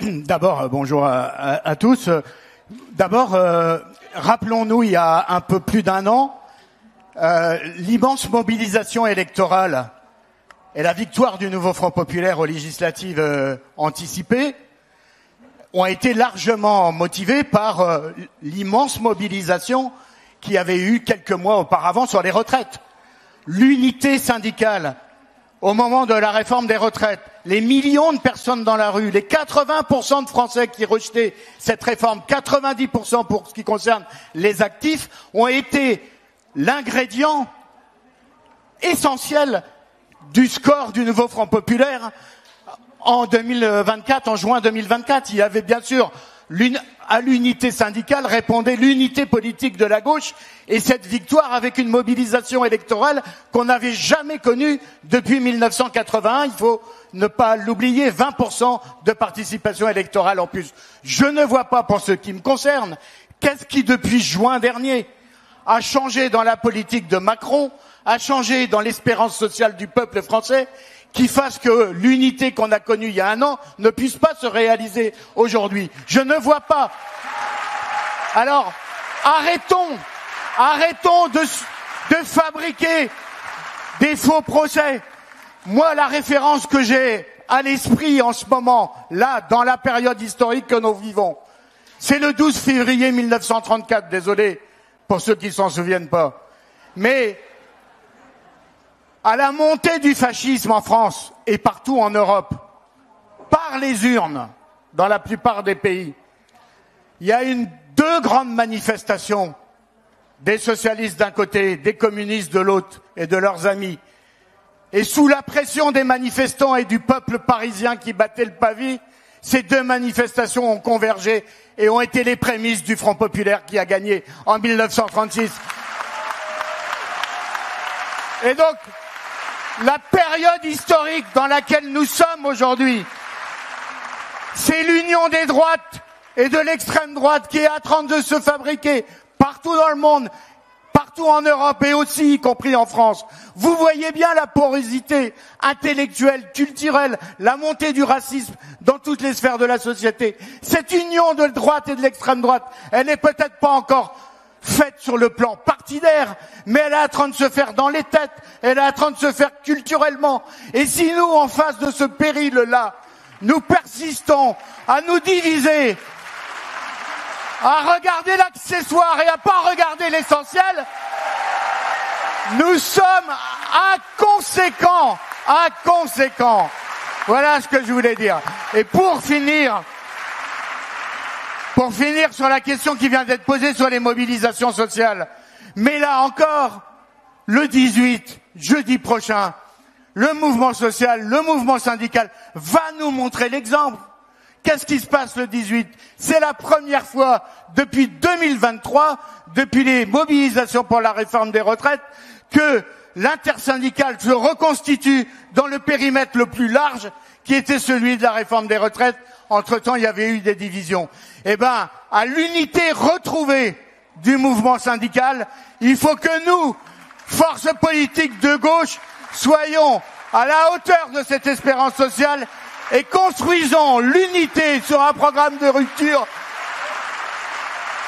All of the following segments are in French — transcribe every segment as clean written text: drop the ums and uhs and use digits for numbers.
D'abord, bonjour à tous. D'abord, rappelons-nous, il y a un peu plus d'un an, l'immense mobilisation électorale et la victoire du nouveau Front populaire aux législatives anticipées ont été largement motivées par l'immense mobilisation qu'il y avait eu quelques mois auparavant sur les retraites. L'unité syndicale au moment de la réforme des retraites, les millions de personnes dans la rue, les 80% de Français qui rejetaient cette réforme, 90% pour ce qui concerne les actifs, ont été l'ingrédient essentiel du score du nouveau Front populaire en 2024, en juin 2024. Il y avait bien sûr à l'unité syndicale répondait l'unité politique de la gauche et cette victoire avec une mobilisation électorale qu'on n'avait jamais connue depuis 1981. Il faut ne pas l'oublier, 20% de participation électorale en plus. Je ne vois pas, pour ce qui me concerne, qu'est-ce qui depuis juin dernier a changé dans la politique de Macron, a changé dans l'espérance sociale du peuple français, qui fasse que l'unité qu'on a connue il y a un an ne puisse pas se réaliser aujourd'hui. Je ne vois pas. Alors, arrêtons de fabriquer des faux procès. Moi, la référence que j'ai à l'esprit en ce moment, là, dans la période historique que nous vivons, c'est le 12 février 1934. Désolé pour ceux qui s'en souviennent pas. Mais à la montée du fascisme en France et partout en Europe, par les urnes, dans la plupart des pays, il y a deux grandes manifestations des socialistes d'un côté, des communistes de l'autre et de leurs amis. Et sous la pression des manifestants et du peuple parisien qui battait le pavé, ces deux manifestations ont convergé et ont été les prémices du Front populaire qui a gagné en 1936. Et donc, la période historique dans laquelle nous sommes aujourd'hui, c'est l'union des droites et de l'extrême droite qui est en train de se fabriquer partout dans le monde, partout en Europe et aussi, y compris en France. Vous voyez bien la porosité intellectuelle, culturelle, la montée du racisme dans toutes les sphères de la société. Cette union de droite et de l'extrême droite, elle n'est peut-être pas encore faite sur le plan partidaire, mais elle est en train de se faire dans les têtes, elle est en train de se faire culturellement. Et si nous, en face de ce péril-là, nous persistons à nous diviser, à regarder l'accessoire et à pas regarder l'essentiel, nous sommes inconséquents. Voilà ce que je voulais dire. Et pour finir sur la question qui vient d'être posée sur les mobilisations sociales. Mais là encore, le 18, jeudi prochain, le mouvement social, le mouvement syndical va nous montrer l'exemple. Qu'est-ce qui se passe le 18? C'est la première fois depuis 2023, depuis les mobilisations pour la réforme des retraites, que l'intersyndicale se reconstitue dans le périmètre le plus large qui était celui de la réforme des retraites. Entre-temps, il y avait eu des divisions. Eh ben, à l'unité retrouvée du mouvement syndical, il faut que nous, forces politiques de gauche, soyons à la hauteur de cette espérance sociale et construisons l'unité sur un programme de rupture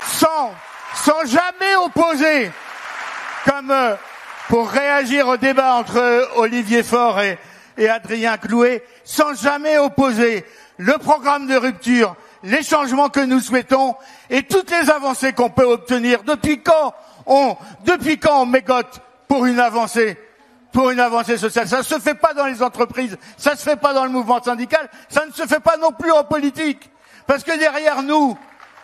sans jamais opposer, comme pour réagir au débat entre Olivier Faure et Adrien Clouet, sans jamais opposer le programme de rupture, les changements que nous souhaitons et toutes les avancées qu'on peut obtenir. Depuis quand on mégote pour une avancée sociale? Ça ne se fait pas dans les entreprises, ça ne se fait pas dans le mouvement syndical, ça ne se fait pas non plus en politique. Parce que derrière nous,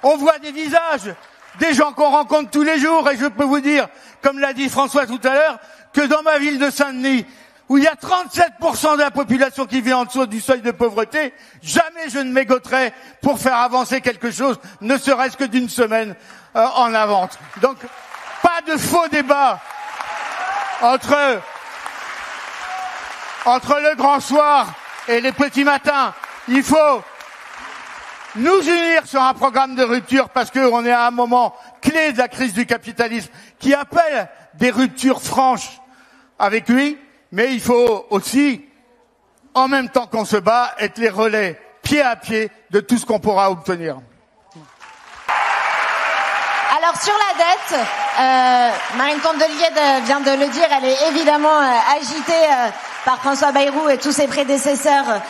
on voit des visages, des gens qu'on rencontre tous les jours, et je peux vous dire, comme l'a dit François tout à l'heure, que dans ma ville de Saint-Denis, où il y a 37% de la population qui vit en dessous du seuil de pauvreté, jamais je ne mégoterai pour faire avancer quelque chose, ne serait-ce que d'une semaine en avance. Donc, pas de faux débat entre le grand soir et les petits matins. Il faut nous unir sur un programme de rupture parce qu'on est à un moment clé de la crise du capitalisme qui appelle des ruptures franches avec lui. Mais il faut aussi, en même temps qu'on se bat, être les relais pied à pied de tout ce qu'on pourra obtenir. Alors sur la dette, Marine Candelier vient de le dire, elle est évidemment agitée par François Bayrou et tous ses prédécesseurs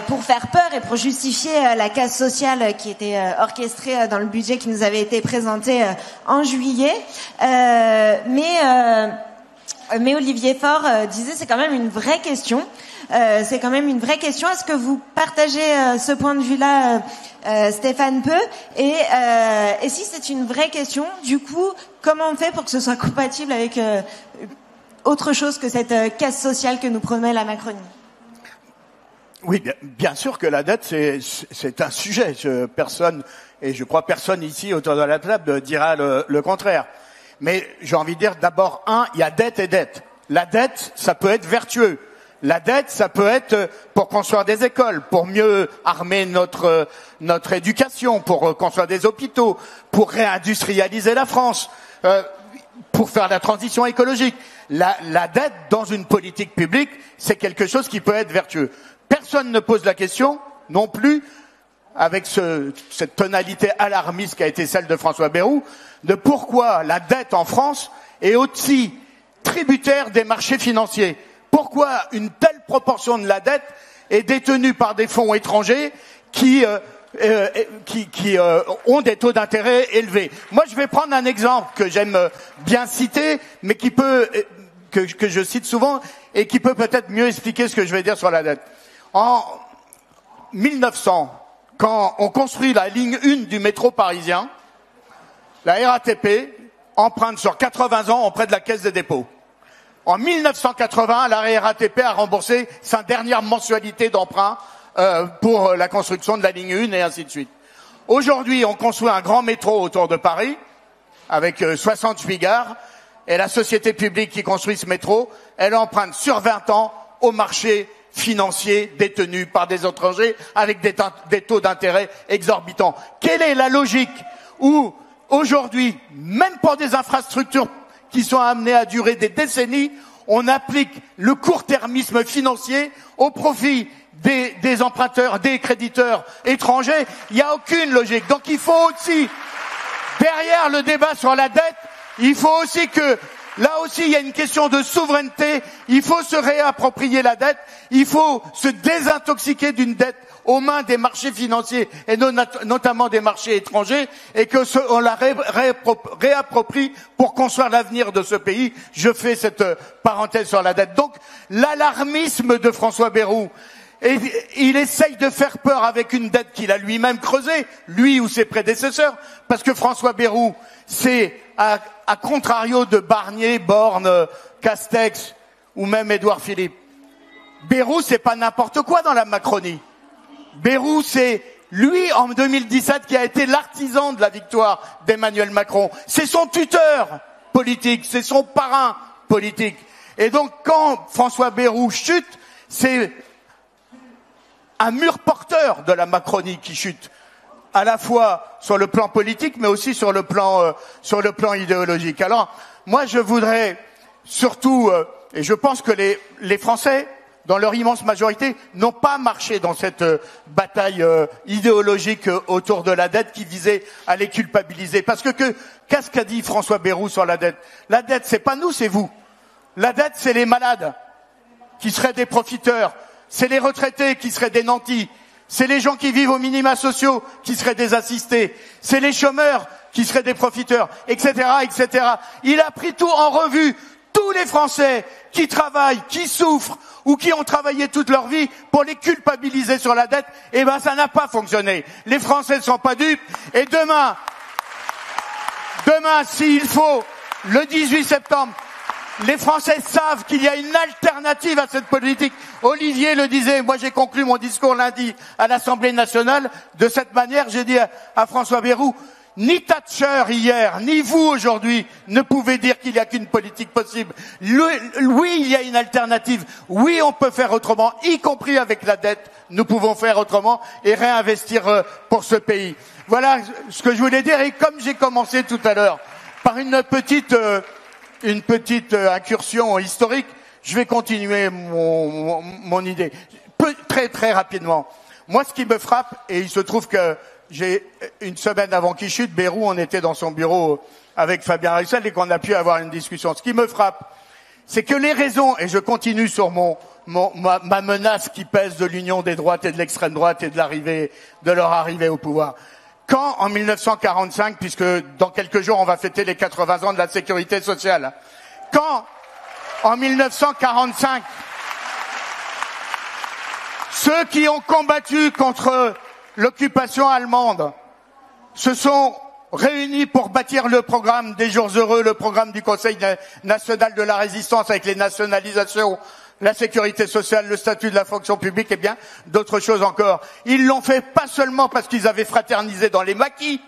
pour faire peur et pour justifier la casse sociale qui était orchestrée dans le budget qui nous avait été présenté en juillet. Mais Olivier Faure disait c'est quand même une vraie question. C'est quand même une vraie question. Est-ce que vous partagez ce point de vue-là, Stéphane Peu, et si c'est une vraie question, du coup, comment on fait pour que ce soit compatible avec autre chose que cette casse sociale que nous promet la Macronie? Oui, bien sûr que la dette, c'est un sujet. Personne, et je crois personne ici autour de la table dira le contraire. Mais j'ai envie de dire d'abord, il y a dette et dette. La dette, ça peut être vertueux. La dette, ça peut être pour construire des écoles, pour mieux armer notre éducation, pour construire des hôpitaux, pour réindustrialiser la France, pour faire la transition écologique. La dette dans une politique publique, c'est quelque chose qui peut être vertueux. Personne ne pose la question non plus, avec cette tonalité alarmiste qui a été celle de François Bayrou, de pourquoi la dette en France est aussi tributaire des marchés financiers. Pourquoi une telle proportion de la dette est détenue par des fonds étrangers qui ont des taux d'intérêt élevés. Moi, je vais prendre un exemple que j'aime bien citer, mais que je cite souvent et qui peut peut-être mieux expliquer ce que je vais dire sur la dette. En 1900, quand on construit la ligne 1 du métro parisien, la RATP emprunte sur 80 ans auprès de la Caisse des dépôts. En 1980, la RATP a remboursé sa dernière mensualité d'emprunt pour la construction de la ligne 1 et ainsi de suite. Aujourd'hui, on construit un grand métro autour de Paris avec 68 gares et la société publique qui construit ce métro, elle emprunte sur 20 ans au marché financier détenu par des étrangers avec des taux d'intérêt exorbitants. Quelle est la logique où aujourd'hui, même pour des infrastructures qui sont amenées à durer des décennies, on applique le court-termisme financier au profit des emprunteurs, des créditeurs étrangers? Il n'y a aucune logique. Donc il faut aussi, derrière le débat sur la dette, il faut aussi que, là aussi, il y a une question de souveraineté. Il faut se réapproprier la dette. Il faut se désintoxiquer d'une dette aux mains des marchés financiers et notamment des marchés étrangers et que on la réapproprie pour construire l'avenir de ce pays. Je fais cette parenthèse sur la dette. Donc, l'alarmisme de François Bayrou, et il essaye de faire peur avec une dette qu'il a lui-même creusée, lui ou ses prédécesseurs, parce que François Bayrou, c'est à contrario de Barnier, Borne, Castex ou même Édouard Philippe. Bayrou, c'est pas n'importe quoi dans la Macronie. Bayrou, c'est lui, en 2017, qui a été l'artisan de la victoire d'Emmanuel Macron. C'est son tuteur politique, c'est son parrain politique. Et donc, quand François Bayrou chute, c'est un mur porteur de la Macronie qui chute, à la fois sur le plan politique, mais aussi sur le plan idéologique. Alors, moi, je voudrais surtout, et je pense que les Français, dans leur immense majorité, n'ont pas marché dans cette bataille idéologique autour de la dette qui visait à les culpabiliser. Parce que qu'est-ce qu'a dit François Bayrou sur la dette? La dette, c'est pas nous, c'est vous. La dette, c'est les malades qui seraient des profiteurs. C'est les retraités qui seraient des nantis. C'est les gens qui vivent aux minima sociaux qui seraient des assistés. C'est les chômeurs qui seraient des profiteurs, etc., etc. Il a pris tout en revue. Tous les Français qui travaillent, qui souffrent ou qui ont travaillé toute leur vie pour les culpabiliser sur la dette, eh ben ça n'a pas fonctionné. Les Français ne sont pas dupes. Et demain, s'il faut, le 18 septembre, les Français savent qu'il y a une alternative à cette politique. Olivier le disait, moi j'ai conclu mon discours lundi à l'Assemblée nationale de cette manière. J'ai dit à François Bayrou, ni Thatcher hier, ni vous aujourd'hui ne pouvez dire qu'il n'y a qu'une politique possible. Oui, il y a une alternative. Oui, on peut faire autrement, y compris avec la dette. Nous pouvons faire autrement et réinvestir pour ce pays. Voilà ce que je voulais dire. Et comme j'ai commencé tout à l'heure par une petite incursion historique, je vais continuer mon idée. Très très rapidement. Moi, ce qui me frappe, et il se trouve que j'ai une semaine avant qu'il chute, Bayrou, on était dans son bureau avec Fabien Roussel et qu'on a pu avoir une discussion. Ce qui me frappe, c'est que les raisons, et je continue sur ma menace qui pèse de l'union des droites et de l'extrême droite et de leur arrivée au pouvoir. Quand, en 1945, puisque dans quelques jours on va fêter les 80 ans de la sécurité sociale, quand, en 1945, ceux qui ont combattu contre l'occupation allemande se sont réunis pour bâtir le programme des Jours Heureux, le programme du Conseil national de la résistance avec les nationalisations, la sécurité sociale, le statut de la fonction publique et bien d'autres choses encore. Ils l'ont fait pas seulement parce qu'ils avaient fraternisé dans les maquis,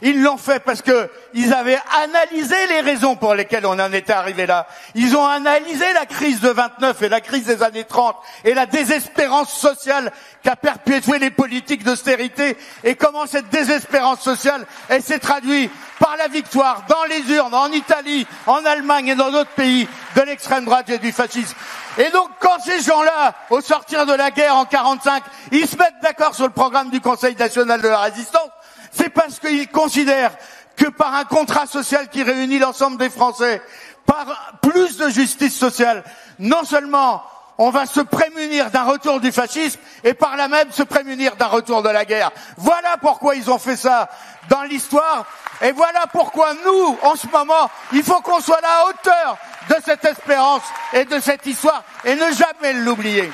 ils l'ont fait parce que ils avaient analysé les raisons pour lesquelles on en était arrivé là. Ils ont analysé la crise de 29 et la crise des années 30 et la désespérance sociale qu'a perpétué les politiques d'austérité et comment cette désespérance sociale s'est traduite par la victoire dans les urnes en Italie, en Allemagne et dans d'autres pays de l'extrême droite et du fascisme. Et donc, quand ces gens-là, au sortir de la guerre en 45, ils se mettent d'accord sur le programme du Conseil national de la résistance, c'est parce qu'ils considèrent que par un contrat social qui réunit l'ensemble des Français, par plus de justice sociale, non seulement on va se prémunir d'un retour du fascisme et par là même se prémunir d'un retour de la guerre. Voilà pourquoi ils ont fait ça dans l'histoire et voilà pourquoi nous, en ce moment, il faut qu'on soit à la hauteur de cette espérance et de cette histoire et ne jamais l'oublier.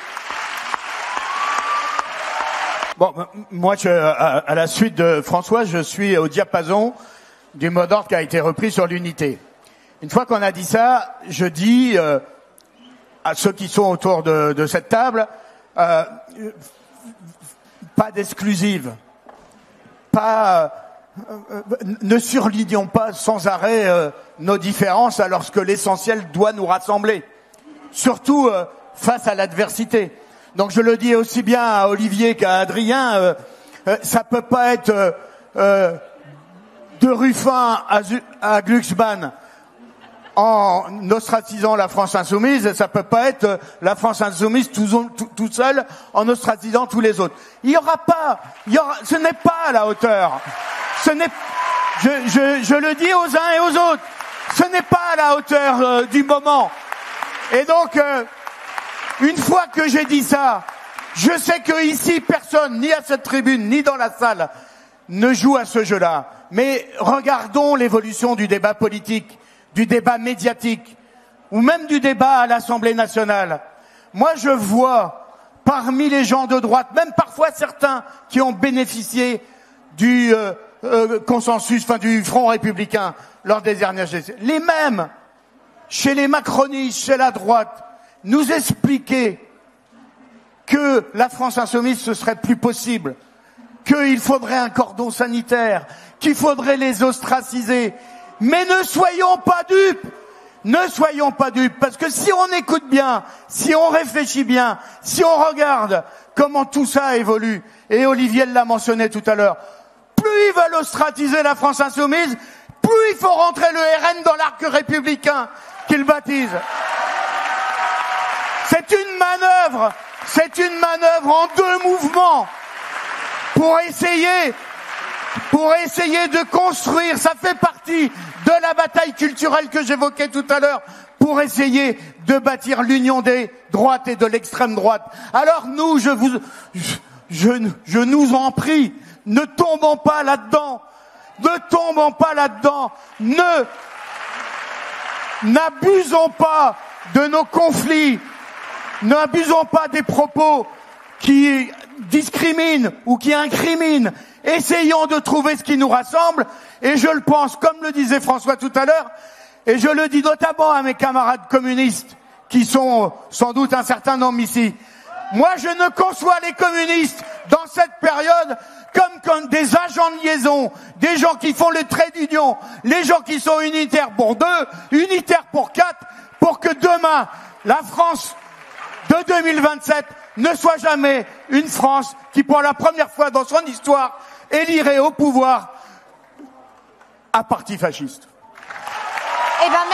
Bon, moi, à la suite de François, je suis au diapason du mot d'ordre qui a été repris sur l'unité. Une fois qu'on a dit ça, je dis à ceux qui sont autour de cette table, pas d'exclusive, ne surlignons pas sans arrêt nos différences alors que l'essentiel doit nous rassembler, surtout face à l'adversité. Donc je le dis aussi bien à Olivier qu'à Adrien, ça peut pas être de Ruffin à Glucksmann en ostracisant la France insoumise, ça peut pas être la France insoumise tout seul en ostracisant tous les autres. Ce n'est pas à la hauteur. Je le dis aux uns et aux autres, ce n'est pas à la hauteur du moment. Et donc, une fois que j'ai dit ça, je sais que ici personne, ni à cette tribune, ni dans la salle, ne joue à ce jeu-là. Mais regardons l'évolution du débat politique, du débat médiatique, ou même du débat à l'Assemblée nationale. Moi, je vois parmi les gens de droite, même parfois certains qui ont bénéficié du consensus, du Front républicain lors des dernières élections, les mêmes, chez les macronistes, chez la droite, nous expliquer que la France insoumise ce serait plus possible, qu'il faudrait un cordon sanitaire, qu'il faudrait les ostraciser. Mais ne soyons pas dupes, parce que si on écoute bien, si on réfléchit bien, si on regarde comment tout ça évolue, et Olivier l'a mentionné tout à l'heure, plus ils veulent ostraciser la France insoumise, plus il faut rentrer le RN dans l'arc républicain qu'ils baptisent. C'est une manœuvre en deux mouvements pour essayer de construire, ça fait partie de la bataille culturelle que j'évoquais tout à l'heure, pour essayer de bâtir l'union des droites et de l'extrême droite. Alors nous, je nous en prie, ne tombons pas là-dedans, n'abusons pas de nos conflits, n'abusons pas des propos qui discriminent ou qui incriminent. Essayons de trouver ce qui nous rassemble, et je le pense, comme le disait François tout à l'heure, et je le dis notamment à mes camarades communistes, qui sont sans doute un certain nombre ici. Moi, je ne conçois les communistes dans cette période comme des agents de liaison, des gens qui font le trait d'union, les gens qui sont unitaires pour 2, unitaires pour 4, pour que demain, la France de 2027 ne soit jamais une France qui, pour la première fois dans son histoire, élirait au pouvoir un parti fasciste. Eh ben, merci.